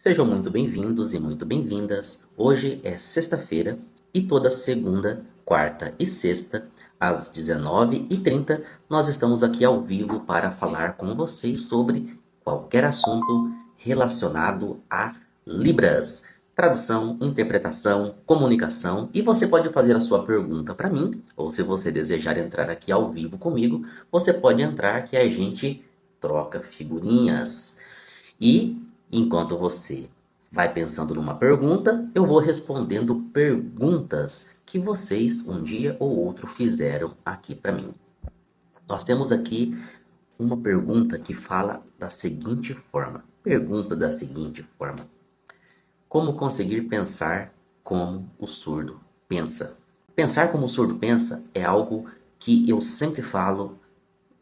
Sejam muito bem-vindos e muito bem-vindas. Hoje é sexta-feira e toda segunda, quarta e sexta, às 19h30, nós estamos aqui ao vivo para falar com vocês sobre qualquer assunto relacionado a Libras. Tradução, interpretação, comunicação, e você pode fazer a sua pergunta para mim, ou se você desejar entrar aqui ao vivo comigo, você pode entrar que a gente troca figurinhas. E enquanto você vai pensando numa pergunta, eu vou respondendo perguntas que vocês um dia ou outro fizeram aqui para mim. Nós temos aqui uma pergunta que fala da seguinte forma. Pergunta da seguinte forma: como conseguir pensar como o surdo pensa? Pensar como o surdo pensa é algo que eu sempre falo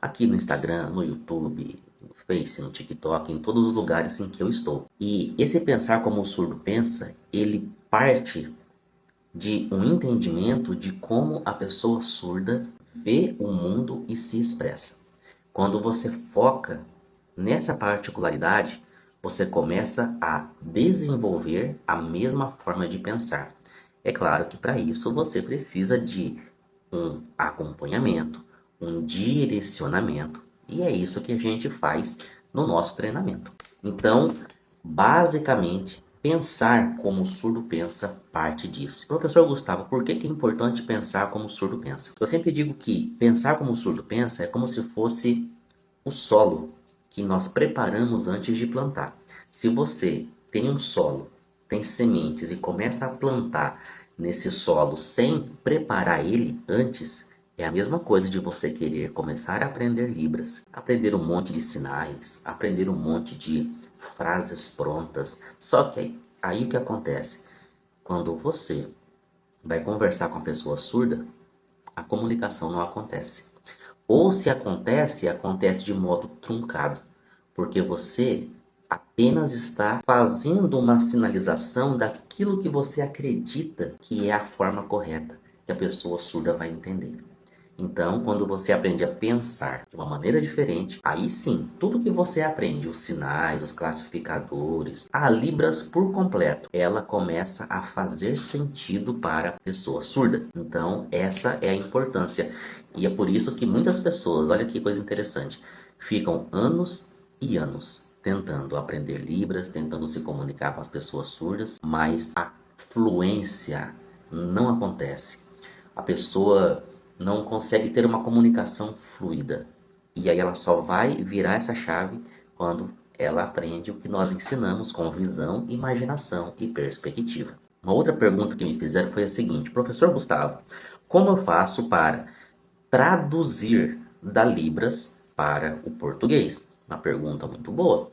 aqui no Instagram, no YouTube, no Face, no TikTok, em todos os lugares em que eu estou. E esse pensar como o surdo pensa, ele parte de um entendimento de como a pessoa surda vê o mundo e se expressa. Quando você foca nessa particularidade, você começa a desenvolver a mesma forma de pensar. É claro que para isso você precisa de um acompanhamento, um direcionamento, e é isso que a gente faz no nosso treinamento. Então, basicamente, pensar como o surdo pensa parte disso. Professor Gustavo, por que é importante pensar como o surdo pensa? Eu sempre digo que pensar como o surdo pensa é como se fosse o solo que nós preparamos antes de plantar. Se você tem um solo, tem sementes e começa a plantar nesse solo sem preparar ele antes, é a mesma coisa de você querer começar a aprender Libras, aprender um monte de sinais, aprender um monte de frases prontas. Só que aí o que acontece? Quando você vai conversar com a pessoa surda, a comunicação não acontece. Ou se acontece, acontece de modo truncado, porque você apenas está fazendo uma sinalização daquilo que você acredita que é a forma correta, que a pessoa surda vai entender. Então, quando você aprende a pensar de uma maneira diferente, aí sim, tudo que você aprende, os sinais, os classificadores, a Libras por completo, ela começa a fazer sentido para a pessoa surda. Então, essa é a importância. E é por isso que muitas pessoas, olha que coisa interessante, ficam anos e anos tentando aprender Libras, tentando se comunicar com as pessoas surdas, mas a fluência não acontece. A pessoa não consegue ter uma comunicação fluida. E aí ela só vai virar essa chave quando ela aprende o que nós ensinamos com visão, imaginação e perspectiva. Uma outra pergunta que me fizeram foi a seguinte: Professor Gustavo, como eu faço para traduzir da Libras para o português? Uma pergunta muito boa.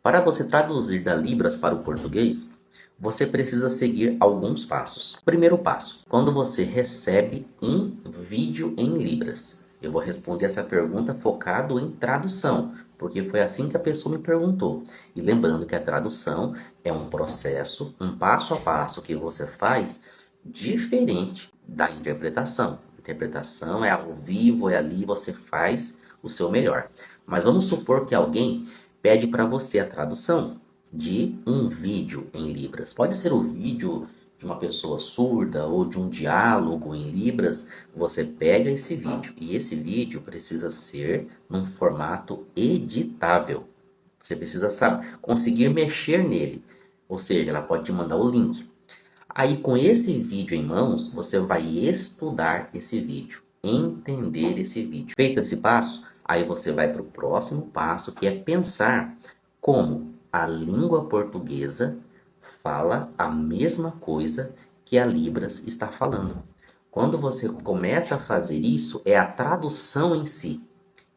Para você traduzir da Libras para o português, você precisa seguir alguns passos. Primeiro passo: quando você recebe um vídeo em Libras. Eu vou responder essa pergunta focado em tradução, porque foi assim que a pessoa me perguntou. E lembrando que a tradução é um processo, um passo a passo que você faz diferente da interpretação. Interpretação é ao vivo, é ali, você faz o seu melhor. Mas vamos supor que alguém pede para você a tradução de um vídeo em Libras. Pode ser o vídeo de uma pessoa surda ou de um diálogo em Libras. Você pega esse vídeo e esse vídeo precisa ser num formato editável. Você precisa conseguir mexer nele. Ou seja, ela pode te mandar o link. Aí com esse vídeo em mãos, você vai estudar esse vídeo, entender esse vídeo. Feito esse passo, aí você vai para o próximo passo, que é pensar como a língua portuguesa fala a mesma coisa que a Libras está falando. Quando você começa a fazer isso, é a tradução em si.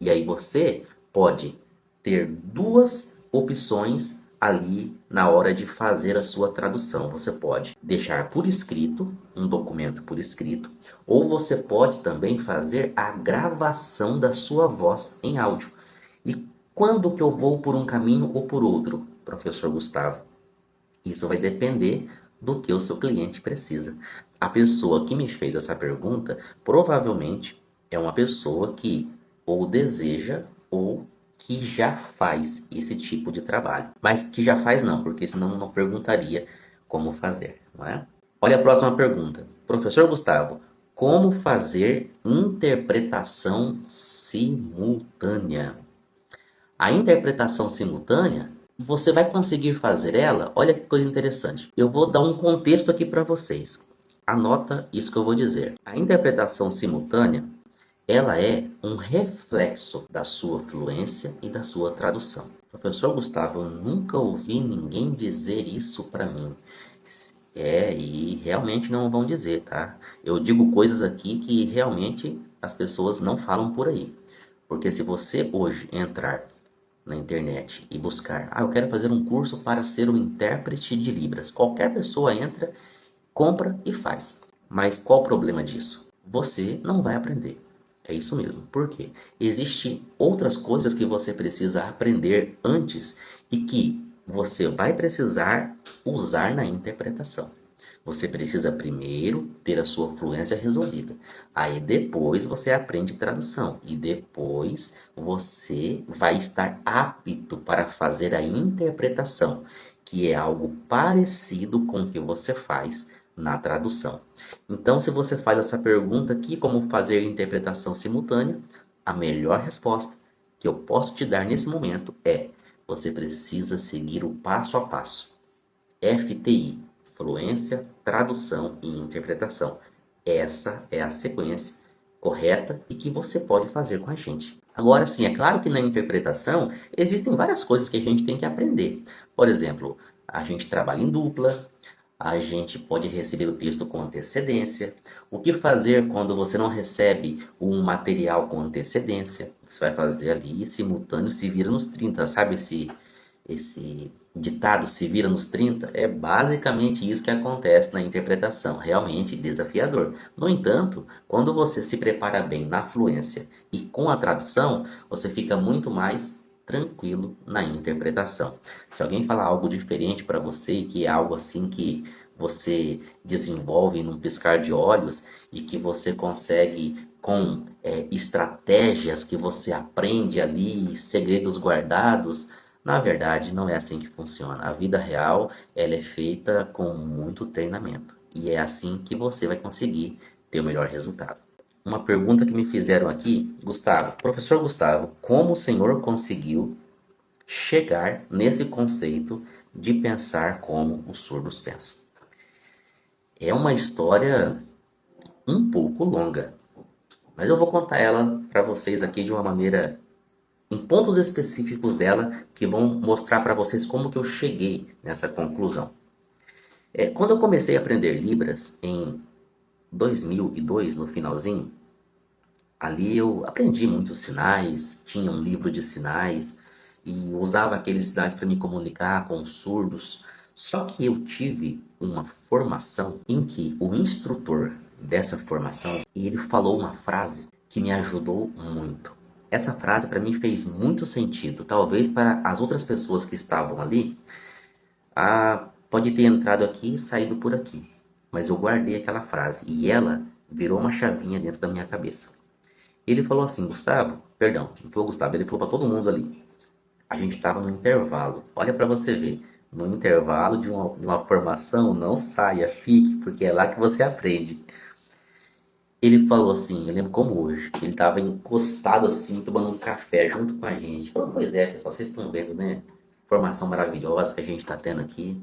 E aí você pode ter duas opções ali na hora de fazer a sua tradução. Você pode deixar por escrito, um documento por escrito, ou você pode também fazer a gravação da sua voz em áudio. E quando que eu vou por um caminho ou por outro, professor Gustavo? Isso vai depender do que o seu cliente precisa. A pessoa que me fez essa pergunta provavelmente é uma pessoa que ou deseja ou que já faz esse tipo de trabalho. Mas que já faz não, porque senão não perguntaria como fazer, não é? Olha a próxima pergunta. Professor Gustavo, como fazer interpretação simultânea? A interpretação simultânea, você vai conseguir fazer ela? Olha que coisa interessante. Eu vou dar um contexto aqui para vocês. Anota isso que eu vou dizer. A interpretação simultânea, ela é um reflexo da sua fluência e da sua tradução. Professor Gustavo, eu nunca ouvi ninguém dizer isso para mim. E realmente não vão dizer, tá? Eu digo coisas aqui que realmente as pessoas não falam por aí. Porque se você hoje entrar na internet e buscar, eu quero fazer um curso para ser um intérprete de Libras. Qualquer pessoa entra, compra e faz. Mas qual o problema disso? Você não vai aprender. É isso mesmo. Por quê? Existem outras coisas que você precisa aprender antes e que você vai precisar usar na interpretação. Você precisa primeiro ter a sua fluência resolvida. Aí depois você aprende tradução. E depois você vai estar apto para fazer a interpretação, que é algo parecido com o que você faz na tradução. Então, se você faz essa pergunta aqui, como fazer interpretação simultânea, a melhor resposta que eu posso te dar nesse momento é: você precisa seguir o passo a passo. FTI, fluência, tradução e interpretação. Essa é a sequência correta e que você pode fazer com a gente. Agora sim, é claro que na interpretação existem várias coisas que a gente tem que aprender. Por exemplo, a gente trabalha em dupla, a gente pode receber o texto com antecedência. O que fazer quando você não recebe um material com antecedência? Você vai fazer ali simultâneo, se vira nos 30, sabe esse ditado se vira nos 30, é basicamente isso que acontece na interpretação, realmente desafiador. No entanto, quando você se prepara bem na fluência e com a tradução, você fica muito mais tranquilo na interpretação. Se alguém falar algo diferente para você, que é algo assim que você desenvolve num piscar de olhos e que você consegue com estratégias que você aprende ali, segredos guardados, na verdade, não é assim que funciona. A vida real, ela é feita com muito treinamento. E é assim que você vai conseguir ter o melhor resultado. Uma pergunta que me fizeram aqui, Gustavo, professor Gustavo, como o senhor conseguiu chegar nesse conceito de pensar como os surdos pensam? É uma história um pouco longa, mas eu vou contar ela para vocês aqui de uma maneira em pontos específicos dela que vão mostrar para vocês como que eu cheguei nessa conclusão. Quando eu comecei a aprender Libras em 2002, no finalzinho, ali eu aprendi muitos sinais, tinha um livro de sinais e usava aqueles sinais para me comunicar com os surdos. Só que eu tive uma formação em que o instrutor dessa formação, ele falou uma frase que me ajudou muito. Essa frase para mim fez muito sentido. Talvez para as outras pessoas que estavam ali, pode ter entrado aqui e saído por aqui. Mas eu guardei aquela frase e ela virou uma chavinha dentro da minha cabeça. Ele falou assim, Gustavo, perdão, não falou Gustavo, ele falou para todo mundo ali. A gente estava no intervalo. Olha para você ver. No intervalo de uma formação, não saia, fique, porque é lá que você aprende. Ele falou assim, eu lembro como hoje, que ele estava encostado assim, tomando um café junto com a gente. Falou, pois é, pessoal, vocês estão vendo, né? Formação maravilhosa que a gente está tendo aqui.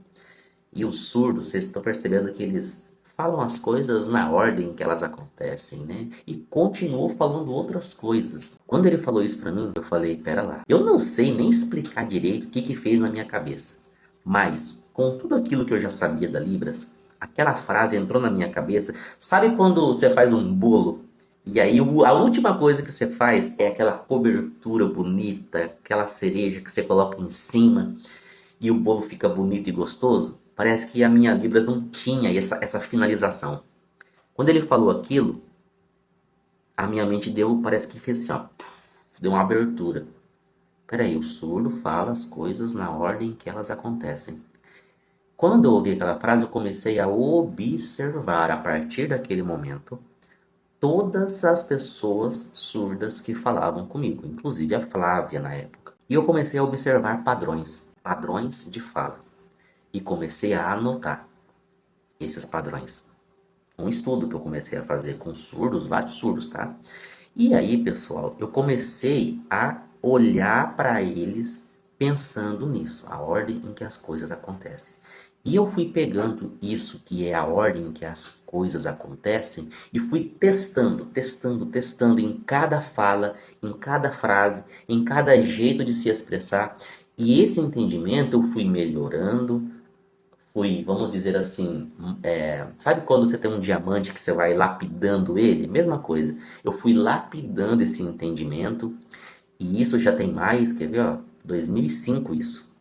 E os surdos, vocês estão percebendo que eles falam as coisas na ordem que elas acontecem, né? E continuou falando outras coisas. Quando ele falou isso para mim, eu falei, pera lá. Eu não sei nem explicar direito o que que fez na minha cabeça. Mas, com tudo aquilo que eu já sabia da Libras, aquela frase entrou na minha cabeça. Sabe quando você faz um bolo e aí a última coisa que você faz é aquela cobertura bonita, aquela cereja que você coloca em cima e o bolo fica bonito e gostoso? Parece que a minha Libras não tinha essa finalização. Quando ele falou aquilo, a minha mente parece que fez assim, ó, deu uma abertura. Peraí, o surdo fala as coisas na ordem que elas acontecem. Quando eu ouvi aquela frase, eu comecei a observar a partir daquele momento todas as pessoas surdas que falavam comigo, inclusive a Flávia na época. E eu comecei a observar padrões de fala. E comecei a anotar esses padrões. Um estudo que eu comecei a fazer com surdos, vários surdos, tá? E aí, pessoal, eu comecei a olhar para eles pensando nisso, a ordem em que as coisas acontecem. E eu fui pegando isso, que é a ordem em que as coisas acontecem, e fui testando em cada fala, em cada frase, em cada jeito de se expressar. E esse entendimento eu fui melhorando, fui, vamos dizer assim, sabe quando você tem um diamante que você vai lapidando ele? Mesma coisa. Eu fui lapidando esse entendimento e isso já tem mais, quer ver, ó, 2005 isso.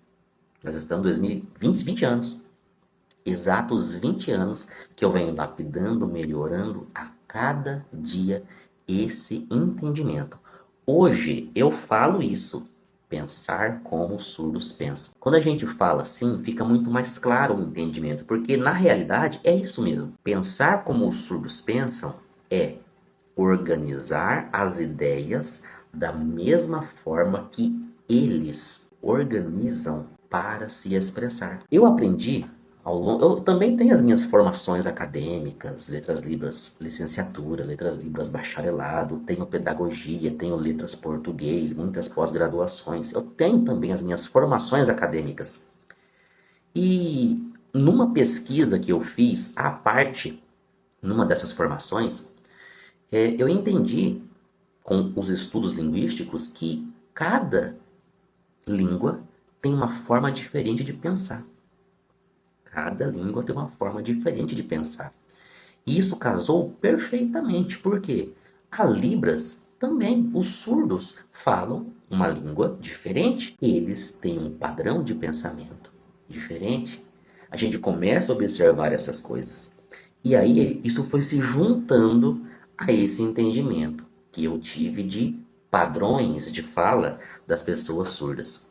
Nós estamos em 2020, 20 anos. Exatos 20 anos que eu venho lapidando, melhorando a cada dia esse entendimento. Hoje eu falo isso, pensar como os surdos pensam. Quando a gente fala assim, fica muito mais claro o entendimento, porque na realidade é isso mesmo. Pensar como os surdos pensam é organizar as ideias da mesma forma que eles organizam para se expressar. Eu aprendi ao longo, eu também tenho as minhas formações acadêmicas, letras libras licenciatura, letras libras bacharelado, tenho pedagogia, tenho letras português, muitas pós-graduações. Eu tenho também as minhas formações acadêmicas. E numa pesquisa que eu fiz à parte, numa dessas formações, eu entendi com os estudos linguísticos que cada língua tem uma forma diferente de pensar. Cada língua tem uma forma diferente de pensar. E isso casou perfeitamente, porque a Libras também, os surdos falam uma língua diferente. Eles têm um padrão de pensamento diferente. A gente começa a observar essas coisas. E aí isso foi se juntando a esse entendimento que eu tive de padrões de fala das pessoas surdas.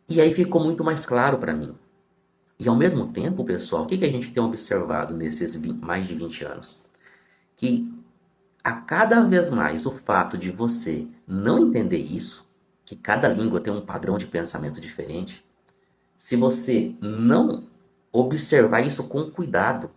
E aí ficou muito mais claro para mim. E ao mesmo tempo, pessoal, o que a gente tem observado nesses mais de 20 anos? Que a cada vez mais o fato de você não entender isso, que cada língua tem um padrão de pensamento diferente, se você não observar isso com cuidado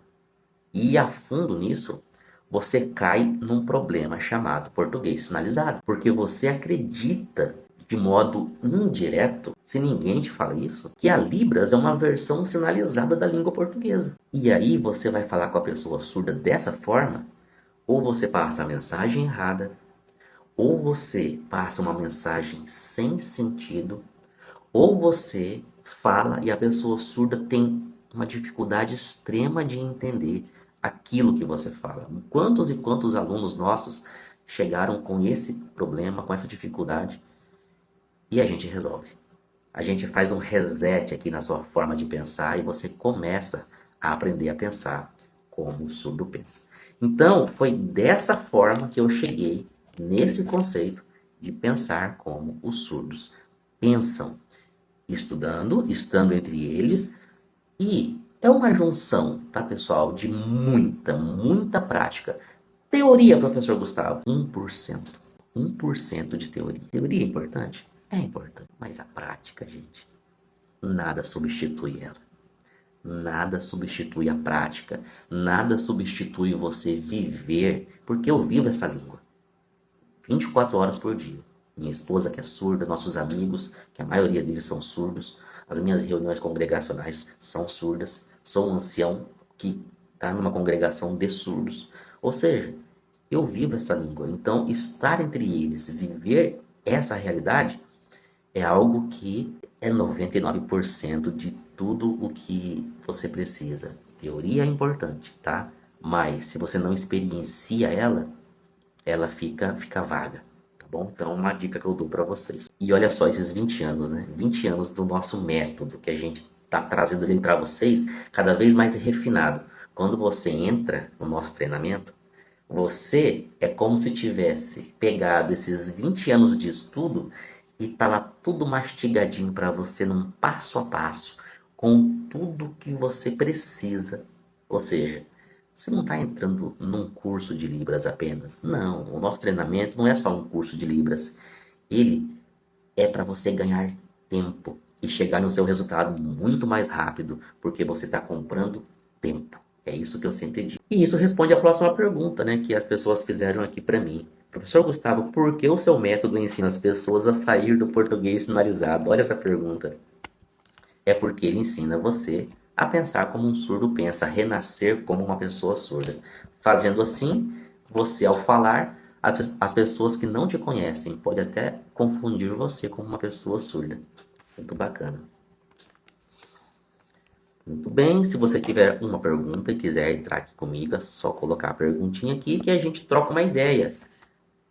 e ir a fundo nisso, você cai num problema chamado português sinalizado. Porque você acredita de modo indireto, se ninguém te fala isso, que a Libras é uma versão sinalizada da língua portuguesa. E aí você vai falar com a pessoa surda dessa forma, ou você passa a mensagem errada, ou você passa uma mensagem sem sentido, ou você fala e a pessoa surda tem uma dificuldade extrema de entender aquilo que você fala. Quantos e quantos alunos nossos chegaram com esse problema, com essa dificuldade, e a gente resolve. A gente faz um reset aqui na sua forma de pensar e você começa a aprender a pensar como o surdo pensa. Então, foi dessa forma que eu cheguei nesse conceito de pensar como os surdos pensam. Estudando, estando entre eles, e é uma junção, tá, pessoal, de muita prática. Teoria, professor Gustavo, 1%. 1% de teoria. Teoria é importante? É importante, mas a prática, gente, nada substitui ela. Nada substitui a prática, nada substitui você viver, porque eu vivo essa língua 24 horas por dia. Minha esposa que é surda, nossos amigos, que a maioria deles são surdos, as minhas reuniões congregacionais são surdas, sou um ancião que está numa congregação de surdos. Ou seja, eu vivo essa língua, então estar entre eles, viver essa realidade é algo que é 99% de tudo o que você precisa. Teoria é importante, tá? Mas se você não experiencia ela, ela fica vaga, tá bom? Então, uma dica que eu dou para vocês. E olha só, esses 20 anos, né? 20 anos do nosso método que a gente tá trazendo ali para vocês, cada vez mais refinado. Quando você entra no nosso treinamento, você é como se tivesse pegado esses 20 anos de estudo e tá lá tudo mastigadinho para você num passo a passo, com tudo que você precisa. Ou seja, Você não está entrando num curso de Libras apenas. Não, o nosso treinamento não é só um curso de Libras. Ele é para você ganhar tempo e chegar no seu resultado muito mais rápido, porque você está comprando tempo. É isso que eu sempre digo. E isso responde à próxima pergunta, né, que as pessoas fizeram aqui para mim. Professor Gustavo, por que o seu método ensina as pessoas a sair do português sinalizado? Olha essa pergunta. É porque ele ensina você a pensar como um surdo pensa, a renascer como uma pessoa surda. Fazendo assim, você ao falar, as pessoas que não te conhecem podem até confundir você com uma pessoa surda. Muito bacana. Muito bem, se você tiver uma pergunta e quiser entrar aqui comigo, é só colocar a perguntinha aqui que a gente troca uma ideia,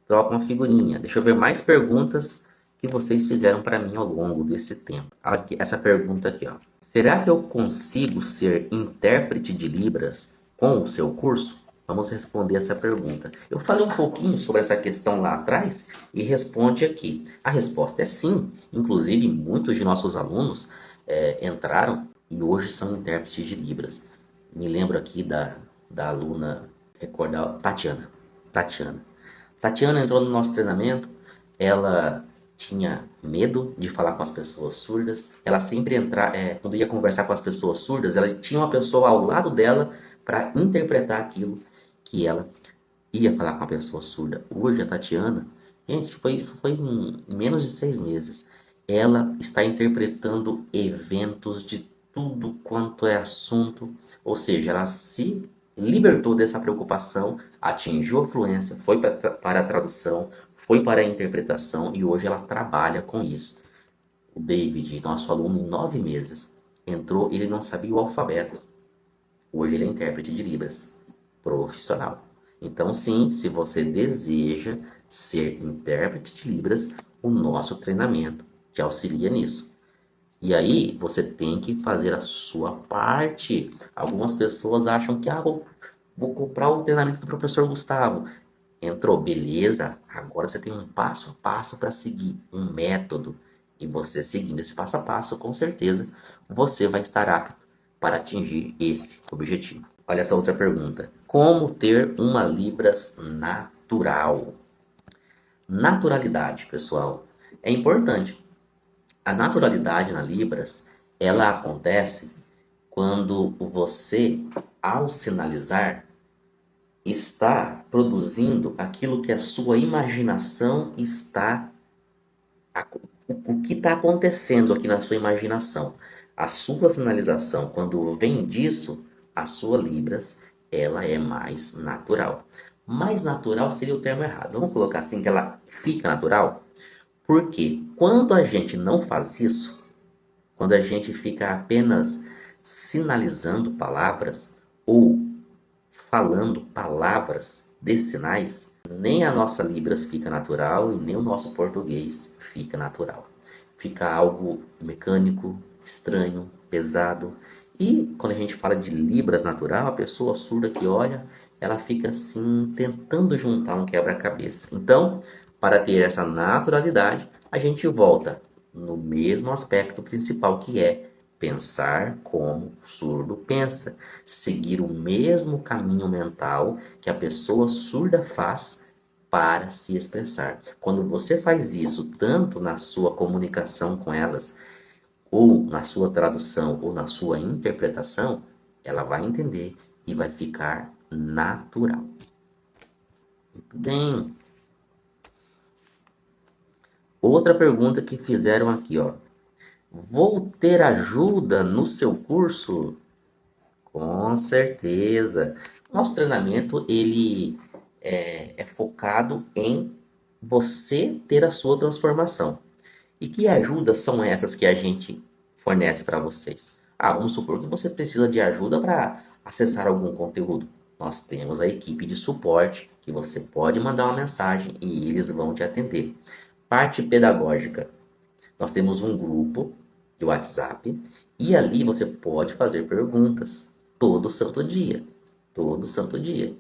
troca uma figurinha. Deixa eu ver mais perguntas que vocês fizeram para mim ao longo desse tempo. Aqui, essa pergunta aqui, ó. Será que eu consigo ser intérprete de Libras com o seu curso? Vamos responder essa pergunta. Eu falei um pouquinho sobre essa questão lá atrás e responde aqui. A resposta é sim. Inclusive, muitos de nossos alunos entraram e hoje são intérpretes de Libras. Me lembro aqui da aluna, recordar, Tatiana. Tatiana. Tatiana entrou no nosso treinamento, ela tinha medo de falar com as pessoas surdas. Ela sempre quando ia conversar com as pessoas surdas, ela tinha uma pessoa ao lado dela para interpretar aquilo que ela ia falar com a pessoa surda. Hoje a Tatiana, gente, isso foi em menos de 6 meses. Ela está interpretando eventos de tudo quanto é assunto, ou seja, ela se libertou dessa preocupação, atingiu a fluência, foi para a tradução, foi para a interpretação e hoje ela trabalha com isso. O David, nosso aluno, em 9 meses, entrou e ele não sabia o alfabeto. Hoje ele é intérprete de Libras, profissional. Então, sim, se você deseja ser intérprete de Libras, o nosso treinamento te auxilia nisso. E aí, você tem que fazer a sua parte. Algumas pessoas acham que, vou comprar o treinamento do professor Gustavo. Entrou, beleza. Agora você tem um passo a passo para seguir, um método. E você seguindo esse passo a passo, com certeza, você vai estar apto para atingir esse objetivo. Olha essa outra pergunta. Como ter uma Libras natural? Naturalidade, pessoal, é importante. A naturalidade na Libras, ela acontece quando você, ao sinalizar, está produzindo aquilo que a sua imaginação está... O que está acontecendo aqui na sua imaginação. A sua sinalização, quando vem disso, a sua Libras, ela é mais natural. Mais natural seria o termo errado. Vamos colocar assim que ela fica natural? Porque quando a gente não faz isso, quando a gente fica apenas sinalizando palavras ou falando palavras de sinais, nem a nossa Libras fica natural e nem o nosso português fica natural. Fica algo mecânico, estranho, pesado. E quando a gente fala de Libras natural, a pessoa surda que olha, ela fica assim tentando juntar um quebra-cabeça. Então, para ter essa naturalidade, a gente volta no mesmo aspecto principal que é pensar como o surdo pensa, seguir o mesmo caminho mental que a pessoa surda faz para se expressar. Quando você faz isso tanto na sua comunicação com elas, ou na sua tradução, ou na sua interpretação, ela vai entender e vai ficar natural. Muito bem. Outra pergunta que fizeram aqui, ó. Vou ter ajuda no seu curso? Com certeza. Nosso treinamento ele é focado em você ter a sua transformação. E que ajudas são essas que a gente fornece para vocês? Vamos supor que você precisa de ajuda para acessar algum conteúdo. Nós temos a equipe de suporte que você pode mandar uma mensagem e eles vão te atender. Parte pedagógica. Nós temos um grupo de WhatsApp e ali você pode fazer perguntas todo santo dia. Todo santo dia.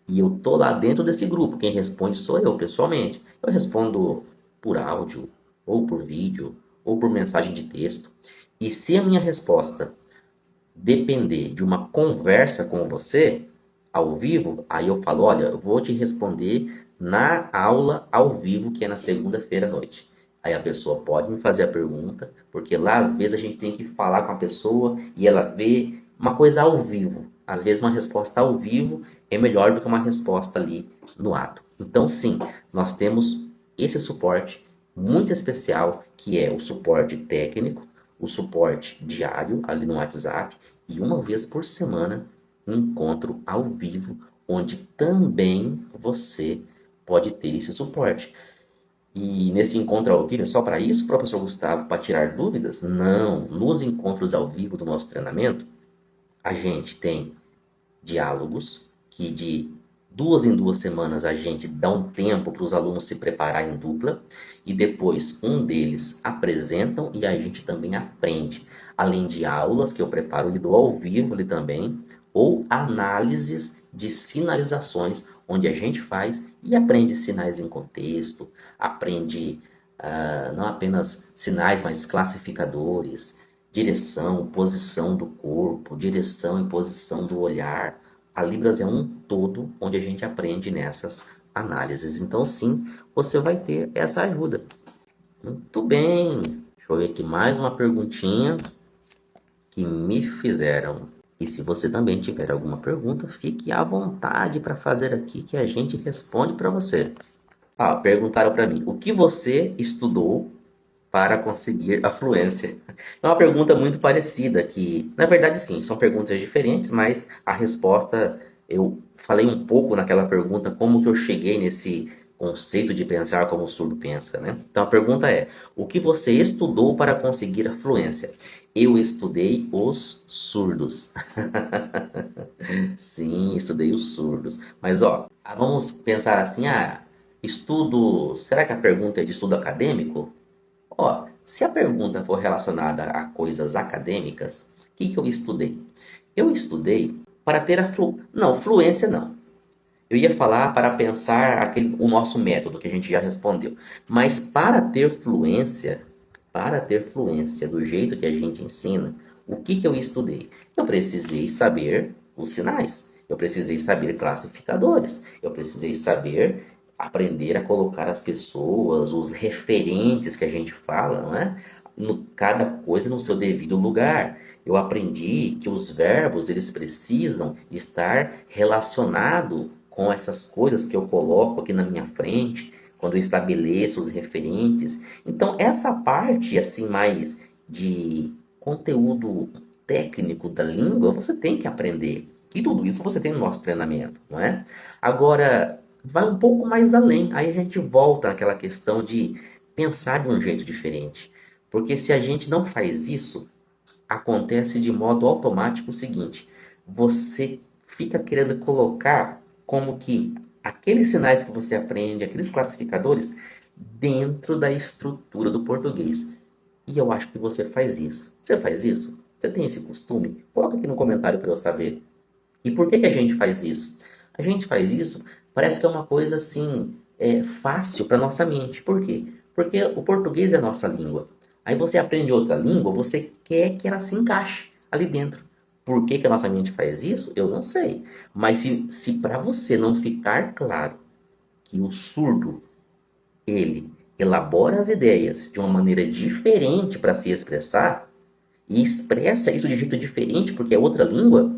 E eu tô lá dentro desse grupo. Quem responde sou eu, pessoalmente. Eu respondo por áudio, ou por vídeo, ou por mensagem de texto. E se a minha resposta depender de uma conversa com você, ao vivo, aí eu falo, olha, eu vou te responder na aula ao vivo, que é na segunda-feira à noite. Aí a pessoa pode me fazer a pergunta, porque lá às vezes a gente tem que falar com a pessoa e ela vê uma coisa ao vivo. Às vezes uma resposta ao vivo é melhor do que uma resposta ali no ato. Então sim, nós temos esse suporte muito especial, que é o suporte técnico, o suporte diário ali no WhatsApp e uma vez por semana um encontro ao vivo, onde também você pode ter esse suporte. E nesse encontro ao vivo é só para isso, professor Gustavo, para tirar dúvidas? Não, nos encontros ao vivo do nosso treinamento, a gente tem diálogos que de 2 em 2 semanas a gente dá um tempo para os alunos se prepararem em dupla e depois um deles apresentam e a gente também aprende. Além de aulas que eu preparo e dou ao vivo ali também, ou análises de sinalizações, onde a gente faz e aprende sinais em contexto, aprende não apenas sinais, mas classificadores, direção, posição do corpo, direção e posição do olhar. A Libras é um todo onde a gente aprende nessas análises. Então, sim, você vai ter essa ajuda. Muito bem. Deixa eu ver aqui mais uma perguntinha que me fizeram. E se você também tiver alguma pergunta, fique à vontade para fazer aqui que a gente responde para você. Perguntaram para mim, o que você estudou para conseguir a fluência? É uma pergunta muito parecida, que, na verdade, sim, são perguntas diferentes, mas a resposta, eu falei um pouco naquela pergunta como que eu cheguei nesse conceito de pensar como o surdo pensa, né? Então a pergunta é, o que você estudou para conseguir a fluência? Eu estudei os surdos. Sim, estudei os surdos. Mas ó, vamos pensar assim, estudo, será que a pergunta é de estudo acadêmico? Ó, se a pergunta for relacionada a coisas acadêmicas, o que que eu estudei? Eu estudei para ter Não, fluência não. Eu ia falar para pensar o nosso método, que a gente já respondeu. Mas para ter fluência do jeito que a gente ensina, o que que eu estudei? Eu precisei saber os sinais. Eu precisei saber classificadores. Eu precisei saber aprender a colocar as pessoas, os referentes que a gente fala, né? Cada coisa no seu devido lugar. Eu aprendi que os verbos eles precisam estar relacionados com essas coisas que eu coloco aqui na minha frente, quando eu estabeleço os referentes. Então, essa parte assim mais de conteúdo técnico da língua, você tem que aprender. E tudo isso você tem no nosso treinamento, não é? Agora, vai um pouco mais além. Aí a gente volta àquela questão de pensar de um jeito diferente. Porque se a gente não faz isso, acontece de modo automático o seguinte: você fica querendo colocar como que aqueles sinais que você aprende, aqueles classificadores, dentro da estrutura do português. E eu acho que você faz isso. Você faz isso? Você tem esse costume? Coloca aqui no comentário para eu saber. E por que que a gente faz isso? A gente faz isso, parece que é uma coisa assim, fácil para nossa mente. Por quê? Porque o português é a nossa língua. Aí você aprende outra língua, você quer que ela se encaixe ali dentro. Por que que a nossa mente faz isso? Eu não sei. Mas se para você não ficar claro que o surdo, ele elabora as ideias de uma maneira diferente para se expressar, e expressa isso de jeito diferente porque é outra língua,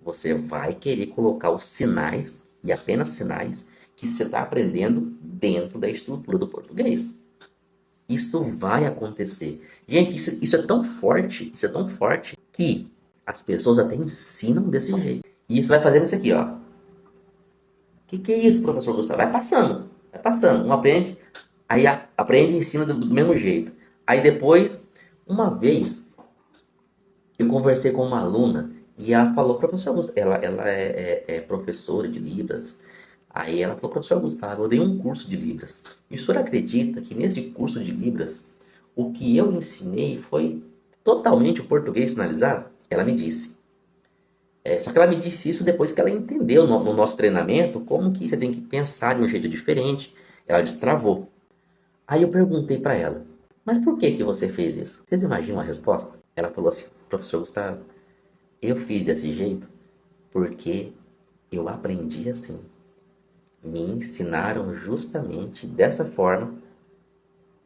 você vai querer colocar os sinais, e apenas sinais, que você está aprendendo dentro da estrutura do português. Isso vai acontecer. Gente, isso é tão forte, que as pessoas até ensinam desse jeito. E isso vai fazendo isso aqui, ó. Que é isso, professor Gustavo? Vai passando, vai passando. Um aprende, aí aprende e ensina do mesmo jeito. Aí depois, uma vez, eu conversei com uma aluna e ela falou, professor Gustavo, ela é professora de Libras. Aí ela falou, professor Gustavo, eu dei um curso de Libras. E o senhor acredita que nesse curso de Libras, o que eu ensinei foi totalmente o português sinalizado? Ela me disse. Só que ela me disse isso depois que ela entendeu no nosso treinamento como que você tem que pensar de um jeito diferente. Ela destravou. Aí eu perguntei para ela, mas por que que você fez isso? Vocês imaginam a resposta? Ela falou assim, professor Gustavo, eu fiz desse jeito porque eu aprendi assim. Me ensinaram justamente dessa forma,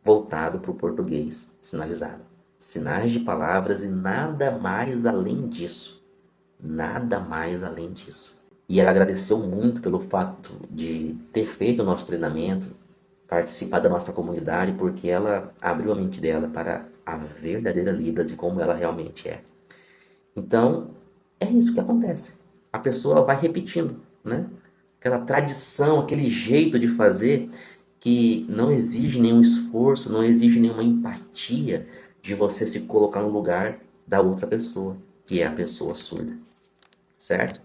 voltado para o português sinalizado. Sinais de palavras e nada mais além disso. Nada mais além disso. E ela agradeceu muito pelo fato de ter feito o nosso treinamento, participar da nossa comunidade, porque ela abriu a mente dela para a verdadeira Libras e como ela realmente é. Então, é isso que acontece. A pessoa vai repetindo, né? Aquela tradição, aquele jeito de fazer que não exige nenhum esforço, não exige nenhuma empatia de você se colocar no lugar da outra pessoa, que é a pessoa surda, certo?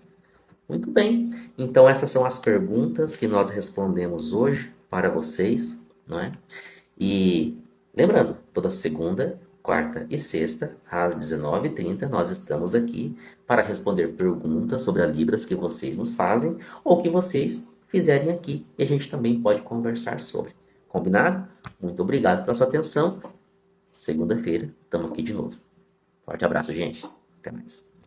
Muito bem. Então essas são as perguntas que nós respondemos hoje para vocês, não é? E lembrando, toda segunda, quarta e sexta, às 19h30, nós estamos aqui para responder perguntas sobre a Libras que vocês nos fazem ou que vocês fizerem aqui e a gente também pode conversar sobre. Combinado? Muito obrigado pela sua atenção. Segunda-feira, estamos aqui de novo. Forte abraço, gente. Até mais.